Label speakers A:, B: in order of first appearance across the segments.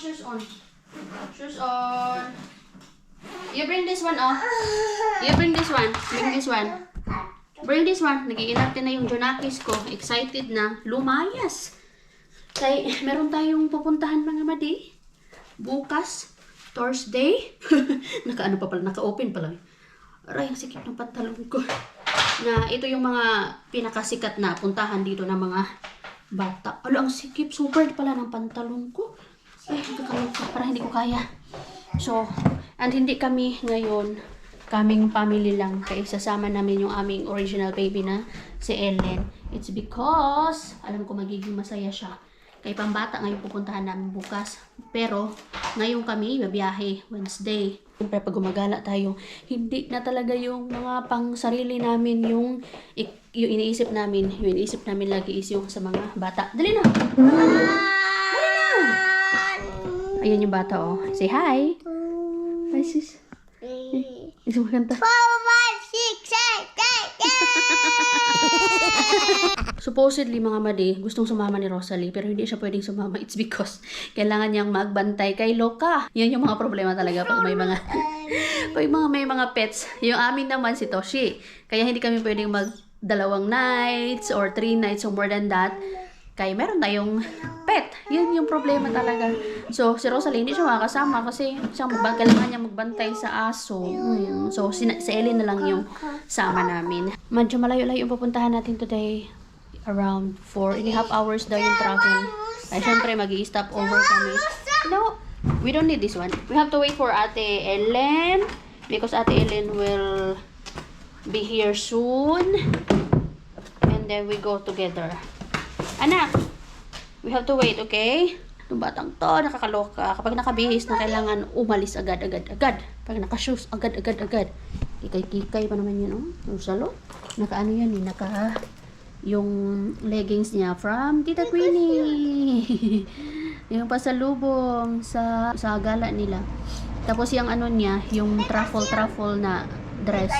A: shoes on. Shoes on. You bring this one, oh. You bring this one. Bring this one. Bring this one. Nag-iinarte na yung Jonakis ko. Excited na. Lumayas. Kaya, meron tayong pupuntahan mga madi. Bukas. Thursday. Naka-ano pa pala. Naka-open pala. Aray, ang sikip ng pantalon ko. Na ito yung mga pinakasikat na puntahan dito ng mga bata. Alo, ang sikip. Super pala ng pantalon ko. Ay, kakaloka. Parang hindi ko kaya. So, and hindi kami ngayon, kaming family lang. Kaya sasama namin yung aming original baby na si Ellen. It's because, alam ko magiging masaya siya. Kaya pambata ngayon pupuntahan namin bukas. Pero, ngayon kami, babiyahe, Wednesday. Siyempre, pag gumagala tayo, hindi na talaga yung mga pang sarili namin, yung iniisip namin. Yung iniisip namin lagi is yung sa mga bata. Dali na! Ayan yung bata, oh. Say hi! Hi, sis. Isang kanta.
B: 4, 5, 6, 7, 8,
A: Supposedly, mga madi, gustong sumama ni Rosalie, pero hindi siya pwedeng sumama. It's because kailangan niyang magbantay kay Loka. Yan yung mga problema talaga pag may mga may mga pets. Yung amin naman si Toshi. Kaya hindi kami pwedeng mag 2 nights or 3 nights or more than that. Kaya meron tayong pet. Yan yung problema talaga. So, si Rosalie hindi siya makakasama kasi kailangan niya magbantay sa aso. So, si Ellen na lang yung sama namin. Medyo malayo-layo yung pupuntahan natin today. Around 4.5 hours daw yung travel. Ay, syempre, mag-i-stop over kami. No, we don't need this one. We have to wait for Ate Ellen because Ate Ellen will be here soon. And then we go together. Anak, we have to wait, okay? Itong batang to, nakakaloka. Kapag nakabihis na kailangan umalis agad. Pag nakashoes, agad. Kikay-kikay pa naman yun, oh. Yung salo. Naka-ano yan, eh. Yung leggings niya from Tita Queenie. Yung pasalubong sa gala nila. Tapos yung ano niya, yung truffle na dress.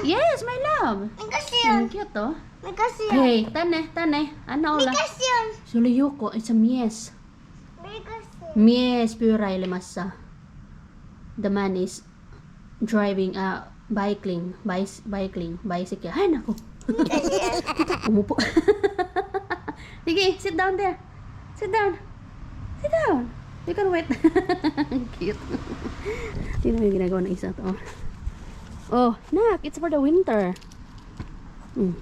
A: Yes, my love. Ang cute, oh. Hey, tane. Ano ola? Suliyoko, it's a mies. Mies puray lemasa. The man is driving bicycle. Ay, nako. Umupo. Sige, sit down there. Sit down. You can wait. Cute. Tingnan mo yung ginagawa ng isa to. Oh, nak, it's for the winter.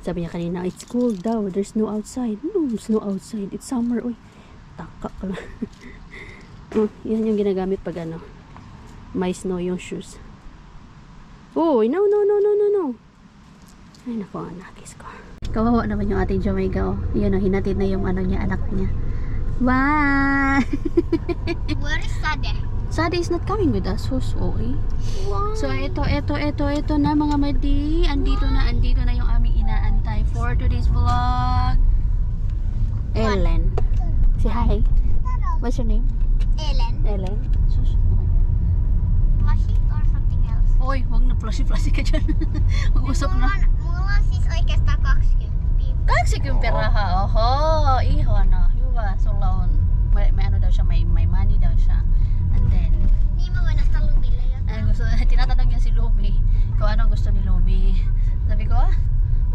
A: Sabi niya kanina, it's cold daw. There's no outside. No, there's no outside. It's summer. Uy, taka ka lang. Yan yung ginagamit pag ano, may snow yung shoes. Oh, no. Ay, naku, nakis ko. Kawawa naman yung ating Jamaica, oh. Yan, oh, hinatid na yung ano niya, anak niya. Wow!
B: Where is Sade?
A: Sade is not coming with us. Okay.
B: Wow.
A: So, ito na mga madi. Andito na yung aming inaantay for today's vlog. Ellen. Say hi. What's your name? Ellen. Sus.
B: Flashy or something else?
A: Oy, wag na flashy ka dyan. Mag-usap na.
B: Mulla siis oikeastaan 20.
A: Kaksik yung peraha. Oho, iho na. Yuwa, sulon. May ano daw siya, may money daw siya. And then,
B: Niin mä voin ostaa Lumille jotain.
A: tinatanong niya si Lumi kung anong gusto ni Lumi. Sabi ko,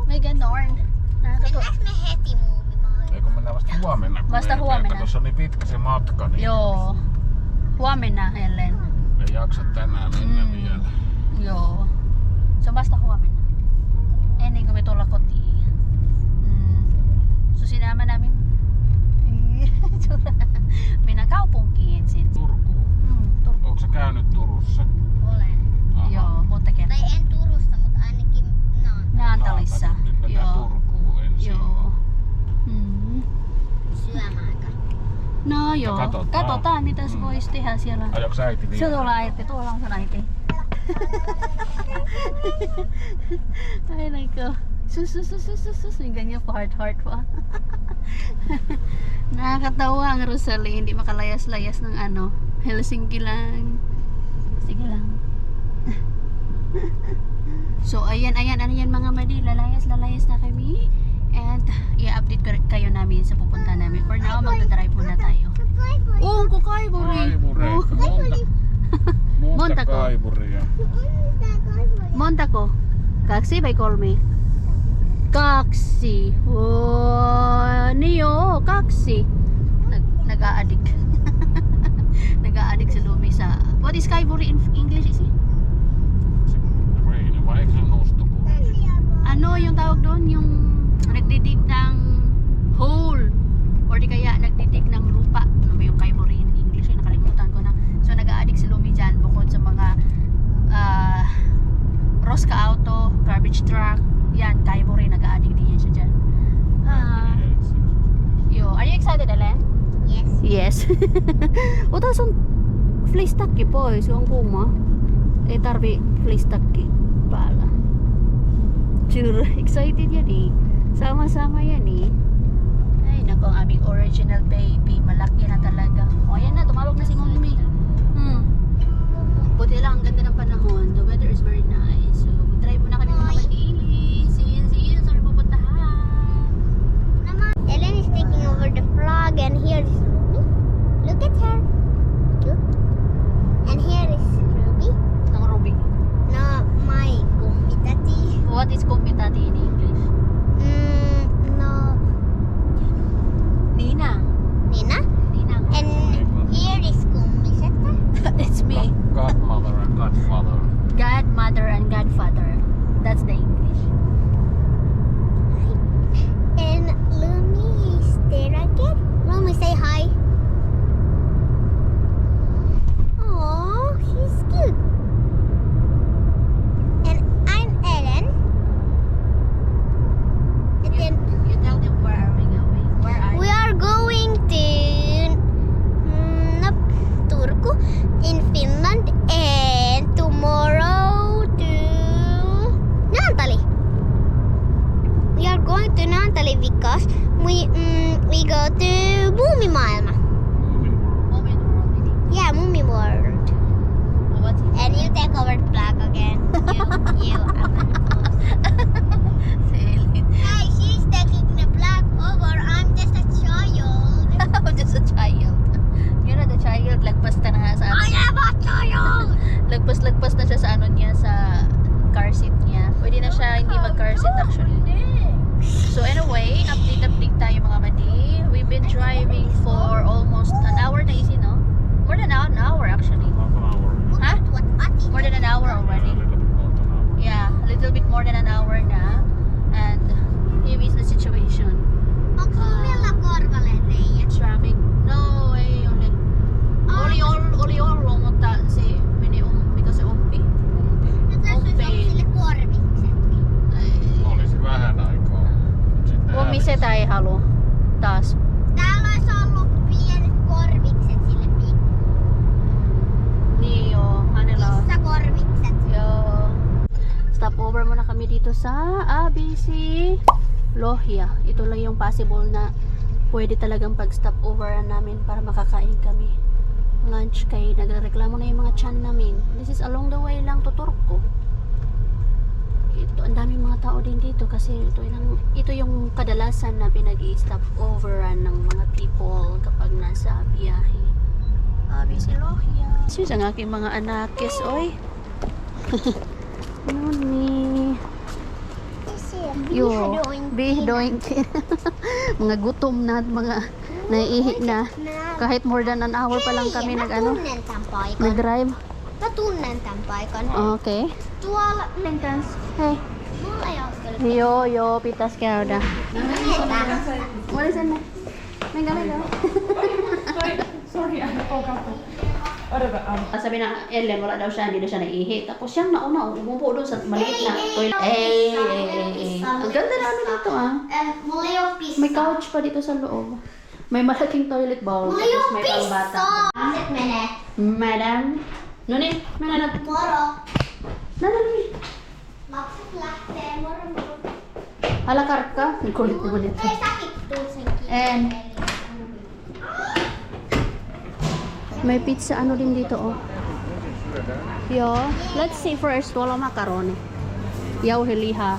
A: may ganon.
B: Mennäänkö me heti muumimaailmaan?
C: Eikö mennä vasta huomenna? Kun
A: Vasta
C: ei-
A: huomenna.
C: Tuossa on niin pitkä se matka, niin
A: Joo. Huomenna, Ellen.
C: ei jaksa tänään mennä vielä.
A: Joo. Se on vasta huomenna. Ennen kuin me tulla kotiin. So sinama namin mennään kaupunkiin sitten.
C: Turkuun.
A: Turku.
C: Onko sä käynyt Turussa?
B: Olen.
C: Aha.
A: Joo, monta kertaa.
B: Tai en Turussa, mutta ainakin
A: Naantalissa.
C: Nyt mennään
A: Joo.
C: Turkuun ensin.
A: Joo.
B: syömäänkö?
A: No joo.
C: Katsotaan.
A: Katsotaan mitä se voisi tehdä siellä.
C: Ajoks äiti vielä?
A: Se tuolla äiti, tuolla on se äiti. Ay nako. Sus. Yung ganyan pa heart pa. Nakakatawa ang Rosalie. Hindi makalayas-layas ng ano. Helsinki lang. Sige lang. So ayan mga madi. Lalayas na kami. And i-update kayo namin sa pupunta namin. For now, magdadrive muna tayo. Oh, ang kukay, Bori.
C: kaivuria.
A: Montako? Kaksi vai kolme? Kaksi. Oh, niyo, kaksi. Nag-aadik. Nag-aadik si Lumi sa... What is Kaivory in English, is it?
C: Reini vai eikö se nostokuusi?
A: Ano yung tawag doon? Yung nagdidig ng hole. Or di kaya nagdidig ng lupa. Ano ba yung Kaivory in English? Ay, nakalimutan ko na. So nag-aadik si Lumi dyan bukod sa mga Rosca Auto, garbage truck. Yan, Kaivory, nag-aadik din yan siya dyan. Are you excited, Ellen?
B: Yes.
A: Yes. Och där sån flistacki pois on kuuma. Ei tarvi flistacki päällä. Sure, excited yan eh. Sama-sama yan eh. Ay, nako, ang aming original baby. Malaki na talaga. O, ayan na, tumawag na si Mommy. Buti lang, ang ganda ng panahon. The weather is very nice. So, mag-drive muna kami mga matili. See you. Saan pupuntahan?
B: Ellen is taking over the vlog, and here is Ruby. Look at her. Look. And here is Ruby.
A: Nang Ruby.
B: No, my kummitati.
A: What is kumitati in English?
B: No,
A: Nina.
B: Nina.
A: Ninang.
B: And here is kummisetta.
A: It's me.
C: Godmother and godfather.
A: Godmother and godfather. That's the English.
B: And Lumi is there again. Lumi, say hi. Oh, she's cute. And I'm Ellen. And then
A: You tell them where are we going? Where are
B: we are going to Turku in Finland, and tomorrow to Naantali. We are going to Naantali because we go to Muumimaailma.
A: Moment world.
B: Yeah, Mummy World.
A: What's it?
B: And you take over the flag again. You. Hey, she's taking the flag over. I'm just a child.
A: I'm just a child. You're not a child. Lagpas ka na nga sa
B: I am a child.
A: Lagpas na siya sa ano niya, sa car seat niya. Pwede na siya hindi mag-car seat actually. So anyway, update tayo mga madi. We've been driving for almost an hour na easy, no? More than an hour actually.
C: Half an hour.
A: Huh?
B: What Ati?
A: More than an hour
C: A
A: already.
C: little bit more than an hour.
A: Yeah, a little bit more than an hour na. And here is the situation.
B: Onko Lumilla korvalle reijät?
A: Traffic. No, ei ole. Oli ollut, mutta se meni mikä se oppi?
B: No tässä olisi ollut sille korviksetkin.
C: Olisi vähän aikaa. Sitten
A: Pommi setä ei halua. Taas.
B: Täällä olisi ollut pienet korvikset sille pikku.
A: Niin joo, hänellä on.
B: Missä korvikset?
A: Joo. Stopover muna kami dito sa ABC Lohia. Ito lang yung possible na pwede talagang pag-stopover namin para makakain kami. Lunch kay nagreklamo na yung mga chan namin. This is along the way lang to Turku. Ito, ang daming mga tao din dito kasi ito yung kadalasan na pinag-i-stopoveran ng mga people kapag nasa biyahe. ABC Lohia. Sus ang aking mga anakes, oy. Noni. Yo, doing mga gutom na at mga naiihi na. Kahit more than an hour pa lang kami
B: Mä tunnen tän paikan.
A: nag-drive.
B: Mä tunnen tän paikan.
A: Okay.
B: Tuolla lentans.
A: Hey.
B: Mulla ei ole kyllä.
A: Joo, pitäis käydä. What is it? Minkä meillä on? Sabi na Ellen, wala daw siya, hindi daw siya naiihi. Tapos siyang nauna, umupo doon sa maliit na toilet. Ang ganda namin dito ah.
B: Mulla ei oo pissa.
A: May couch pa dito sa loob. May malaking toilet bowl.
B: Mulla ei oo
A: Tapos may pangbata.
B: pissa. Lapset menee.
A: Madam. Noni, mennään nyt.
B: Moro.
A: Noni.
B: Lapset lähtee. Moro moro.
A: Ala karkka. Kulit ko dito.
B: Ei säkin tuu sen
A: And may pizza ano din dito oh. Yo, let's see first wala macaroni. Jauheliha.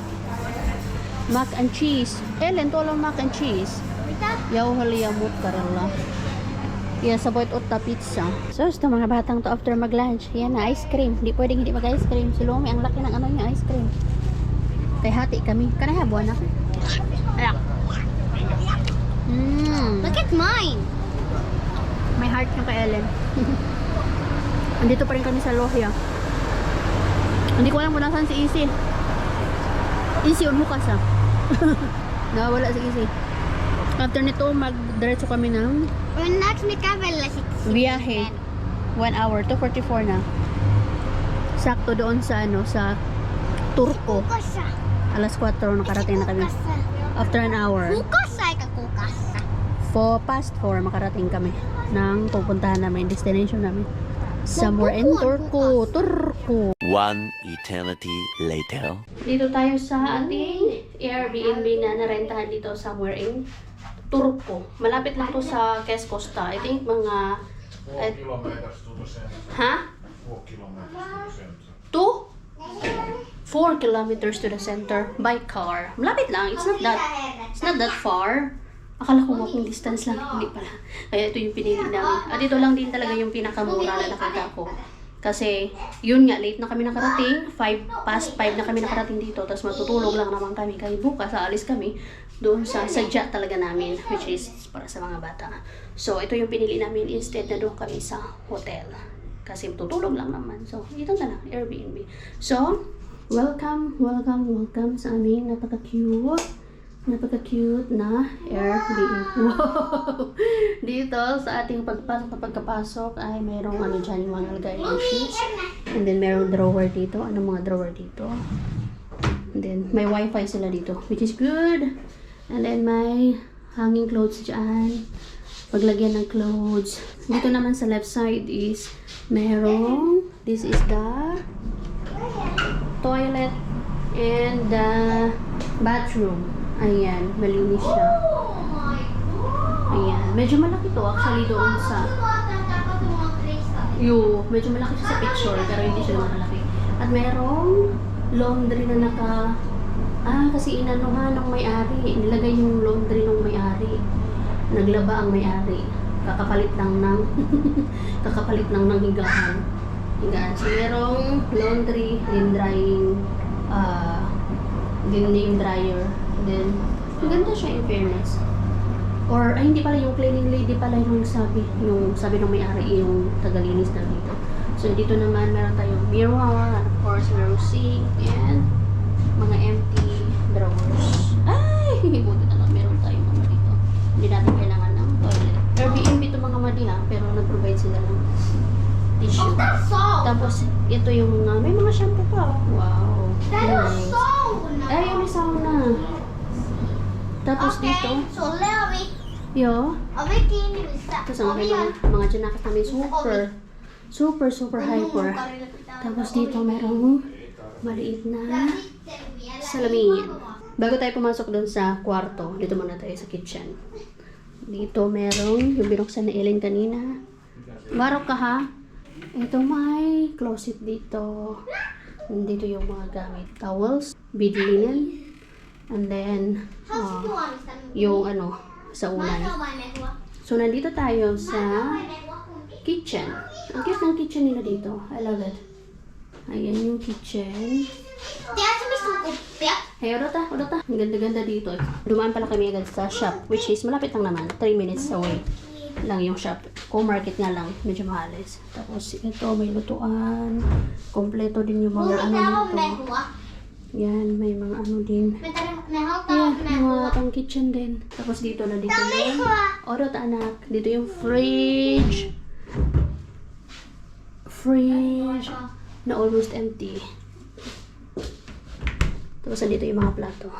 A: Mac and cheese. Ellen, tuolla on mac and cheese.
B: Mitä?
A: Jauheliha mozzarella. Yeah, sa Boit Otta Pizza. So, ito mga batang to after mag-lunch. Yan na, ice cream. Hindi pwedeng hindi mag-ice cream. Si Lumi, ang laki ng ano niya, ice cream. Kaya hati kami. Kanaya, buwan ako. Ayak.
B: Look at mine.
A: May heart yung kay Ellen. Andito pa rin kami sa Lohia. Hindi ko alam kung nasaan si Isi. Isi, unhukas ah. Nawala si Isi. After nito, mag-diretso kami ng
B: When next may travel,
A: biyahe. 1 hour, 2:44 na. Sakto doon sa ano, sa Turco.
B: Kukasa.
A: Alas 4 nakarating na kami. After an hour,
B: Kukasa ka kukasa.
A: 4:04 makarating kami ng pupuntahan namin, destination namin. Somewhere in Turco. Turco.
D: One eternity later.
A: Dito tayo sa ating Airbnb na narentahan dito somewhere in Turco. Malapit lang to sa Kes Costa. I think mga...
C: 4 kilometers to the center.
A: Ha?
C: 4 kilometers to the center.
A: 4 kilometers to the center by car. Malapit lang. It's not that far. Akala ko walking distance lang. Hindi pala. Kaya ito yung pinili namin. At ito lang din talaga yung pinakamura na nakita ko. Kasi, yun nga, late na kami nakarating. 5 na kami nakarating dito. Tapos matutulog lang naman kami. Kaya bukas, aalis kami doon sa sadya talaga namin. Which is para sa mga bata. So, ito yung pinili namin. Instead na doon kami sa hotel. Kasi tutulog lang naman. So, ito na lang. Airbnb. So, welcome sa aming napaka-cute na Airbnb. Wow! Dito sa ating pagkapasok ay mayroong ano dyan, yung mga lagay ng shoes. And then mayroong drawer dito. Anong mga drawer dito? And then may wifi sila dito, which is good. And then may hanging clothes dyan. Paglagyan ng clothes. Dito naman sa left side is mayroong, this is the toilet and the bathroom. Ayan, malinis siya. Ayan, medyo malaki to actually doon sa medyo malaki siya sa picture pero hindi siya malaki. At merong laundry na kasi inanuhan ng may-ari. Nilagay yung laundry ng may-ari. Naglaba ang may-ari. Kakapalit lang ng higaan. So merong laundry, din drying, din name dryer. Then, maganda siya in fairness. Or, ay hindi pala yung cleaning lady pala yung sabi ng may-ari yung tagalinis na dito. So, dito naman meron tayong mirror, and of course, merong sink, and mga empty drawers. Ay! Buti na lang meron tayong mga dito. Hindi natin kailangan ng toilet. Airbnb ito mga madiha, pero nag-provide sila ng tissue. Tapos, ito yung may mga shampoo pa. Wow! Nice. Ay, may sauna. Tapos dito,
B: So, Larry,
A: tapos ang mga janakas namin super hyper. Tapos dito merong maliit na salamin. Bago tayo pumasok doon sa kwarto, dito muna tayo sa kitchen. Dito merong yung binuksan na Ellen kanina. Barok ka ha? Ito may closet dito. Dito yung mga gamit. Towels, bead linen, and then yung sa unan. So, nandito tayo sa kitchen. Ang cute ng kitchen nila dito. I love it. Ayan yung kitchen. Hey, odota. Ang ganda-ganda dito. Dumaan pala kami agad sa shop, which is malapit lang naman. 3 minutes away lang yung shop. Co-market nga lang. Medyo mahalis. Tapos, ito may lutuan. Kompleto din yung mga dito. Yan, may mga din. Yan, mga pang kitchen din. Tapos dito yung odot anak. Dito yung fridge na almost empty. Tapos nandito yung mga plato.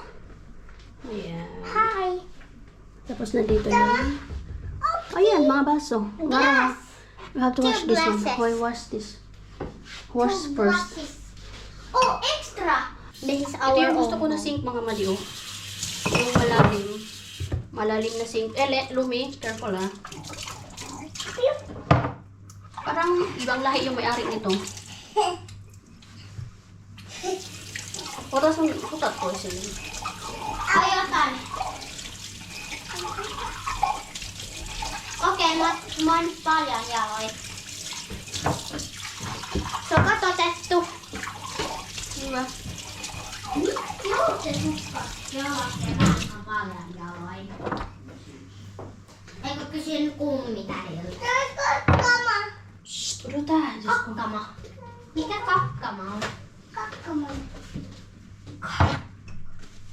A: Ayan.
B: Hi.
A: Tapos nandito yung ayan, mga baso.
B: Glass.
A: We have to wash
B: Two
A: this one.
B: glasses.
A: Why wash this? Wash first.
B: Oh, extra. This is
A: Ito
B: our
A: yung gusto ko
B: own.
A: na sink mga madiyo. Yung malalim na sink. Lumi, careful ha. Parang ibang lahi yung may-ari nito. Putas ko sila.
B: Ayotan. Okay. Mon paljon jaloin. Se on katotettu.
A: Hyvä.
B: Joo, se tukka. Joo, se vähän paljon jaloin. Eikö kysyn kummitäriltä? Kakkama.
A: Shh, odota.
B: Kakkama. Mikä kakkama on? Kakkama.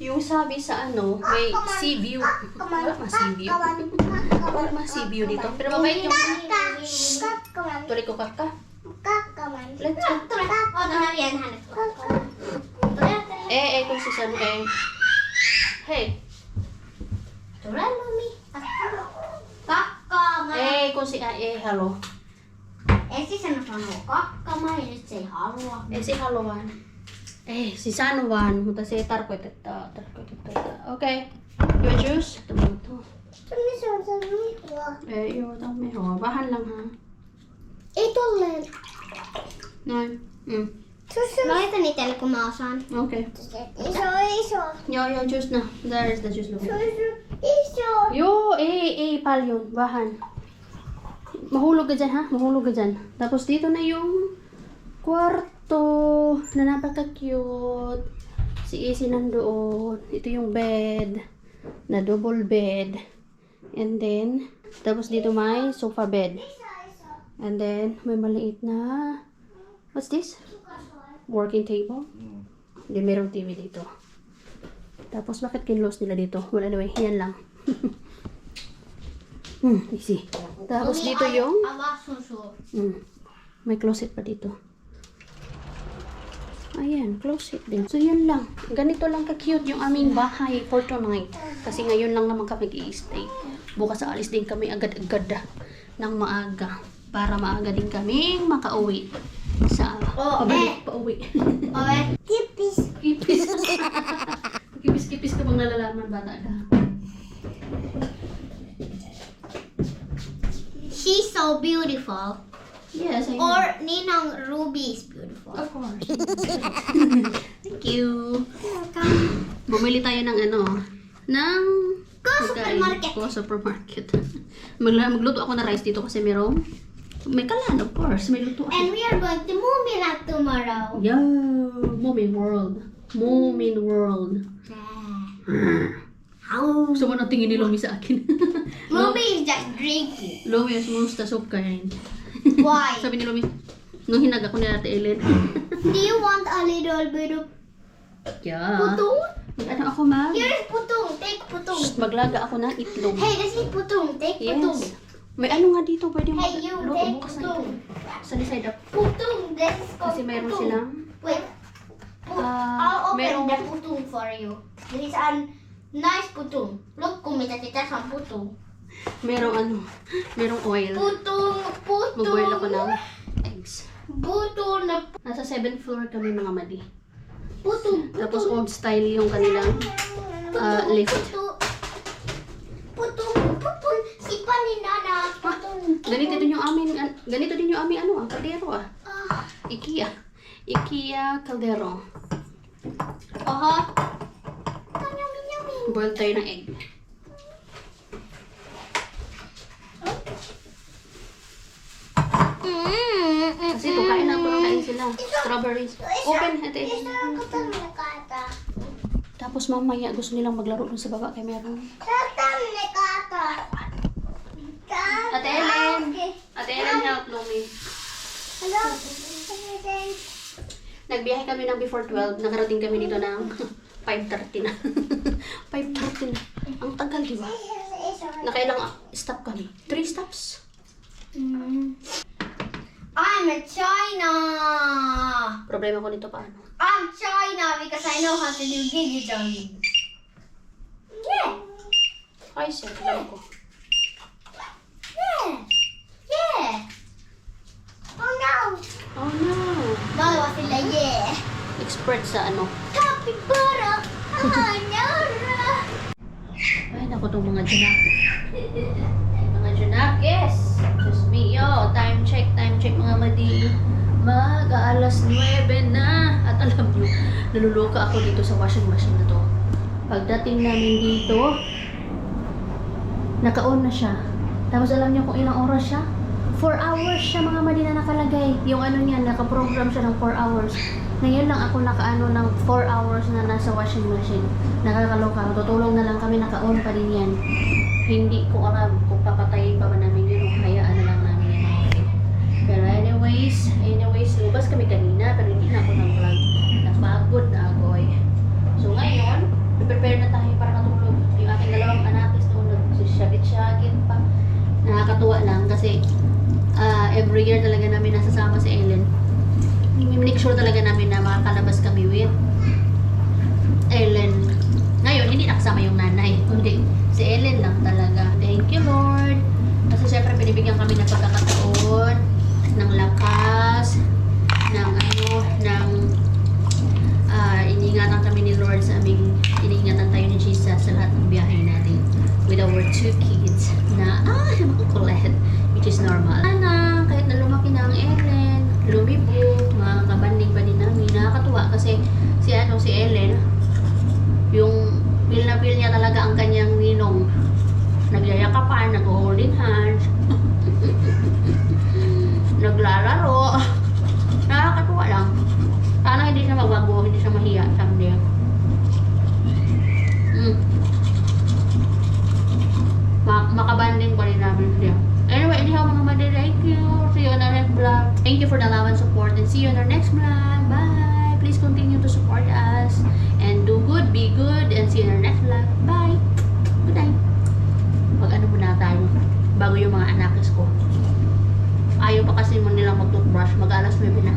A: Yung sabi sa ano, may sea view. Wala ma sea view. Wala ma sea view dito. Pero mabait yung...
B: Kakkaman.
A: Tuloy ko kakka.
B: Kakkaman.
A: Let's go.
B: Tule. Ota na riyan hänet.
A: Kung si San, Hey.
B: Tule, mami. Kakkaman.
A: Kung si hello.
B: Esi sanoo kakkaman ja nyt se ei halua.
A: Si haluan. Si Sanwan, mutta se ei tarkoiteta. Okei. Juo juice? Tämä on tuo.
B: Missä on se mihua?
A: Ei juota mehoa. Vähän lang ha.
B: Ei tolleen.
A: Noin.
B: Laita niitä kun mä osaan.
A: Okei.
B: Iso.
A: Joo, juice na. There is the juice logo.
B: Iso.
A: Joo, ei paljon. Vähän. Mahulog ka dyan ha? Mahulog ka dyan. Tapos dito na yung kwarto na napaka-cute. Si Izzy nandoon. Ito yung bed. Na double bed. And then, tapos dito may sofa bed. And then, may maliit na, what's this? Working table. Then, mayroong TV dito. Tapos, bakit kinlose nila dito? Well, anyway, yan lang. Easy. Tapos, dito yung,
B: Avaa sun suu.
A: may closet pa dito. Ayan, closet din. So, yan lang. Ganito lang ka-cute yung aming bahay for tonight. Kasi ngayon lang naman kami i-stay. Bukas aalis din kami agad-agad ng maaga. Para maaga din kaming makauwi sa pauwi.
B: Oe. Kipis.
A: Kipis. Kipis-kipis ka bang nalalaman, bata ka?
B: She's so beautiful.
A: Yes, I know.
B: Or Ninang Ruby is beautiful.
A: Of course. Thank you.
B: Welcome.
A: Bumili tayo ng ng
B: Supermarket.
A: Supermarket. Magluto ako ng rice dito kasi may kalan, of course. May luto ako.
B: And we are going to Moomin tomorrow.
A: Yo, Moomin World. Moomin World.
B: How?
A: Gusto mo na tingin ni Lomi sa akin.
B: Moomin is just drinking.
A: Lomi, sumusta soup kain.
B: Why?
A: Sabi ni Lomi, nung hinag ako ni Ate Ellen.
B: Do you want a little bit of
A: Yeah.
B: putung?
A: Ano ako, ma?
B: Here is putung. Take putung.
A: Maglaga ako ng itlog.
B: Hey, this is putung. Take putung.
A: Yes. May ano nga dito, pwede mo
B: Hey, you
A: luto
B: take
A: bukas na
B: putung.
A: ito. Sa side up.
B: Putung. This is called
A: Kasi mayroon
B: putung.
A: silang
B: Wait.
A: Ah,
B: I'll open
A: merong-
B: the putung for you. This is a nice putung. Look kung may tatitas ang putung.
A: merong oil.
B: Putung.
A: Mag-boil ako ng eggs.
B: Putung na
A: Nasa 7th floor kami, mga madi.
B: putung.
A: Tapos old style yung kanilang lift.
B: Putung. Si Paninana. Putung.
A: Ganito din yung aming kaldero IKEA kaldero.
B: Aha. Yummy.
A: Boil tayo ng egg. Kasi ito, kain na ito ng kain sila. Strawberries. Open, ate. Tapos mamaya gusto nilang maglaro dun sa baba kay meron. Ate Ellen! Ate Ellen, help Lumi.
B: Hello.
A: Nagbiyahe kami ng before 12. Nakarating kami dito ng 5:30 na. 5:30 na. Ang tagal, di ba? Nakailang stop kami? 3 stops?
B: I'm in China.
A: Problema ko nito paano?
B: I'm China because I know how to do digital. Yeah.
A: Ay, sir. Alam ko.
B: Yeah. Oh no.
A: Oh no.
B: Dalawa sila, yeah.
A: Expert sa ano.
B: Capybara. Nara.
A: Ay, naku itong mga junak. Mga junak, yes. Just me, yo. Time check mga madi. Mag-aalas 9 na. At alam nyo, naluluka ako dito sa washing machine na to. Pagdating namin dito, naka-on na siya. Tapos alam niyo kung ilang oras siya? 4 hours siya mga Madina nakalagay. Yung ano niya, nakaprogram siya ng 4 hours. Ngayon lang ako nakaano ng 4 hours na nasa washing machine. Nakakaloka. Tutulong na lang kami, naka-on pa din yan. Hindi ko alam kung papatayin pa ba namin yun o hayaan na lang namin yan. Okay. Pero anyways, lumabas kami kanina pero hindi na ako nag-vlog. Napagod na ako eh. So ngayon, prepare na tayo para matulog. Yung aking dalawang anak is doon nagsishagit-shagit pa. Nakakatuwa lang kasi every year talaga namin nasasama si Ellen. Make sure talaga namin na makakalabas kami with Ellen. Ngayon, hindi nakasama yung nanay. Kundi si Ellen lang talaga. Thank you, Lord. Kasi syempre, binibigyan kami ng pagkakataon, ng lakas, iniingatan kami ni Lord sa aming, iniingatan tayo ni Jesus sa lahat ng biyahe natin. With our 2 kids na, makukulit, which is normal. Kahit na lumaki na ang Ellen, lumibog, mga kabanding pa din namin. Nakakatuwa kasi si Ellen, yung feel na feel niya talaga ang kanyang ninong. Nagyayakapan, nag-holding hands, naglalaro. Nakakatuwa lang. Sana hindi siya magbago, hindi siya mahiya someday. Makabanding pa rin namin siya. Anyway, anyhow mga mother, thank you. See you on our next vlog. Thank you for the love and support and see you on our next vlog. Bye! Please continue to support us and do good, be good, and see you on our next vlog. Bye! Good night! Mag-ano muna tayo bago yung mga anakis ko. Ayaw pa kasi mo nilang mag-toothbrush. Mag-alas 9 na.